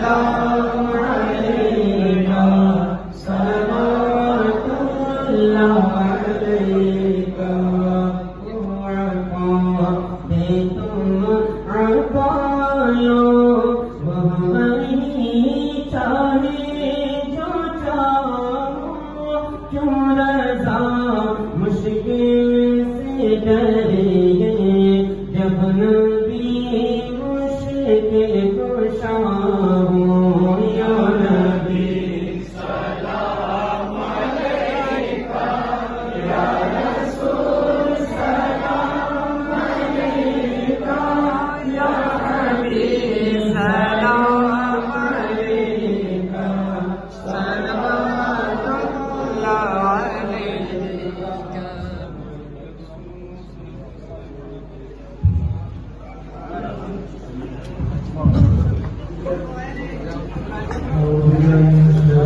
سلام علیکہ صلوات اللہ علیکہ عطا دے تم عطایا وہ وہی چاہے جو چاہو کیوں رضا مشکل سے ڈرے جب نبی مشکل کشا ہو یا نبی سلام علیکہ یا رسول سلام علیکہ یا حبیب سلام علیکہ صلوات اللہ علیکہ